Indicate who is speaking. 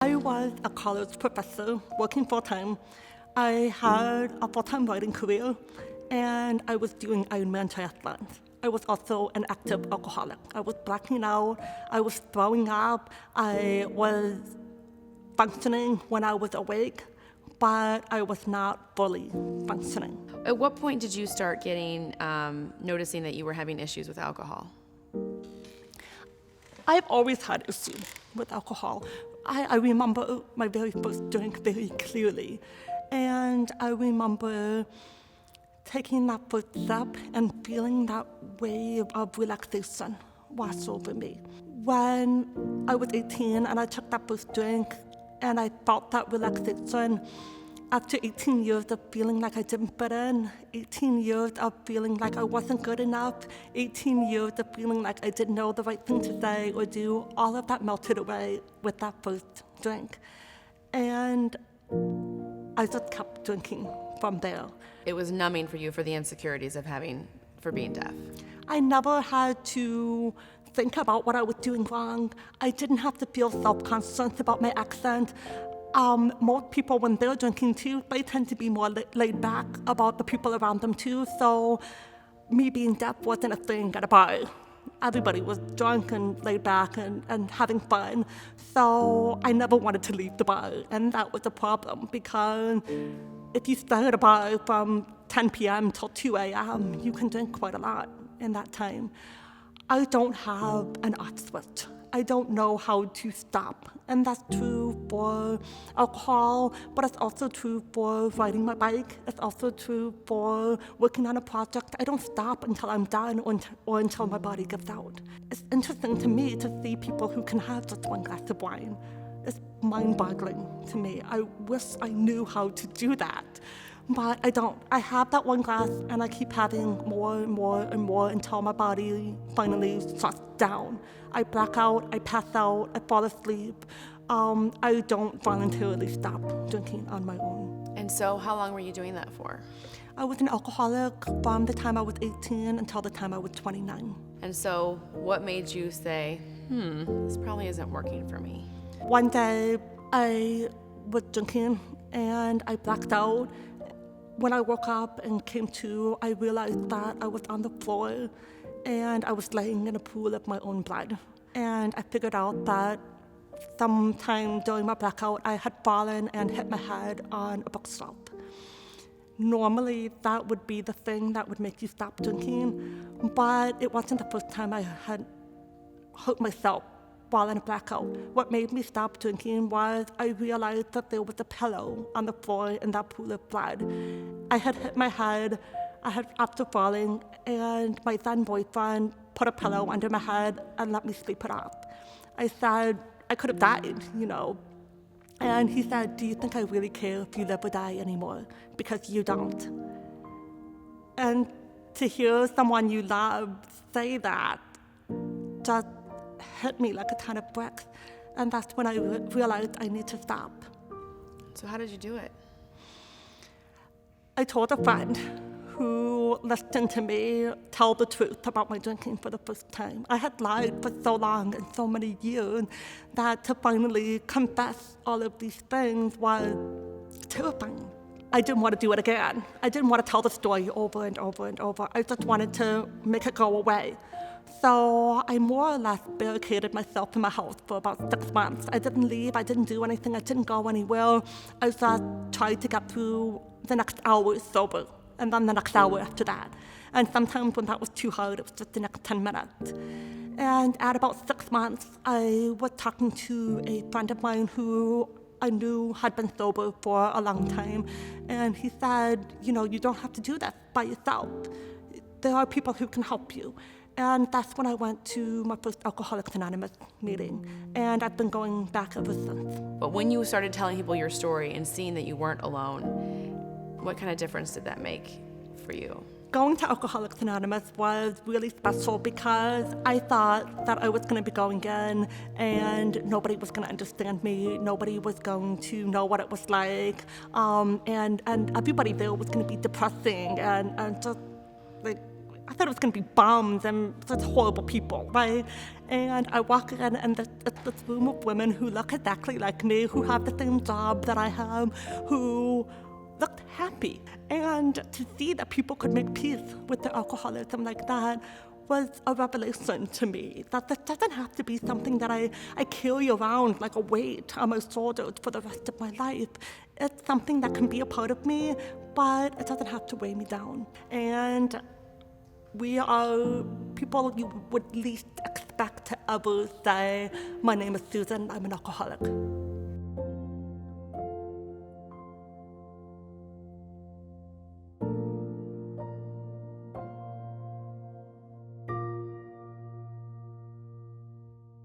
Speaker 1: I was a college professor working full-time. I had a full-time writing career, and I was doing Ironman triathlons. I was also an active alcoholic. I was blacking out, I was throwing up, I was functioning when I was awake, but I was not fully functioning.
Speaker 2: At what point did you start noticing that you were having issues with alcohol?
Speaker 1: I've always had issues with alcohol. I remember my very first drink very clearly. And I remember taking that first sip and feeling that wave of relaxation wash over me. When I was 18 and I took that first drink and I felt that relaxation, after 18 years of feeling like I didn't fit in, 18 years of feeling like I wasn't good enough, 18 years of feeling like I didn't know the right thing to say or do, all of that melted away with that first drink. And I just kept drinking from there.
Speaker 2: It was numbing for you for the insecurities for being deaf.
Speaker 1: I never had to think about what I was doing wrong. I didn't have to feel self-conscious about my accent. Most people, when they're drinking too, they tend to be more laid back about the people around them too. So me being deaf wasn't a thing at a bar. Everybody was drunk and laid back and having fun. So I never wanted to leave the bar. And that was a problem because if you stay at a bar from 10 p.m. till 2 a.m., you can drink quite a lot in that time. I don't have an off switch. I don't know how to stop. And that's true for alcohol, but it's also true for riding my bike. It's also true for working on a project. I don't stop until I'm done or until my body gives out. It's interesting to me to see people who can have just one glass of wine. It's mind-boggling to me. I wish I knew how to do that. But I don't. I have that one glass and I keep having more and more and more until my body finally shuts down. I black out, I pass out, I fall asleep. I don't voluntarily stop drinking on my own.
Speaker 2: And so how long were you doing that for?
Speaker 1: I was an alcoholic from the time I was 18 until the time I was 29.
Speaker 2: And so what made you say, this probably isn't working for me?
Speaker 1: One day I was drinking and I blacked out. When I woke up and came to, I realized that I was on the floor and I was laying in a pool of my own blood. And I figured out that sometime during my blackout, I had fallen and hit my head on a bookshelf. Normally, that would be the thing that would make you stop drinking, but it wasn't the first time I had hurt myself while in a blackout. What made me stop drinking was I realized that there was a pillow on the floor in that pool of blood. I had hit my head, after falling, and my then boyfriend put a pillow under my head and let me sleep it off. I said, I could have died, And he said, do you think I really care if you live or die anymore? Because you don't. And to hear someone you love say that just hit me like a ton of bricks. And that's when I realized I need to stop.
Speaker 2: So how did you do it?
Speaker 1: I told a friend who listened to me tell the truth about my drinking for the first time. I had lied for so long and so many years that to finally confess all of these things was terrifying. I didn't want to do it again. I didn't want to tell the story over and over and over. I just wanted to make it go away. So I more or less barricaded myself in my house for about 6 months. I didn't leave, I didn't do anything, I didn't go anywhere. I just tried to get through the next hour sober, and then the next hour after that. And sometimes when that was too hard, it was just the next 10 minutes. And at about 6 months, I was talking to a friend of mine who I knew had been sober for a long time. And he said, you don't have to do this by yourself. There are people who can help you. And that's when I went to my first Alcoholics Anonymous meeting. And I've been going back ever since.
Speaker 2: But when you started telling people your story and seeing that you weren't alone, what kind of difference did that make for you?
Speaker 1: Going to Alcoholics Anonymous was really special because I thought that I was going to be going in and nobody was going to understand me, nobody was going to know what it was like, and everybody there was going to be depressing and just like I thought it was going to be bums and such horrible people, right? And I walk in and it's this room of women who look exactly like me, who have the same job that I have, who looked happy. And to see that people could make peace with their alcoholism like that was a revelation to me, that this doesn't have to be something that I carry around like a weight on my shoulders for the rest of my life. It's something that can be a part of me, but it doesn't have to weigh me down. And we are people you would least expect to ever say, my name is Susan, I'm an alcoholic.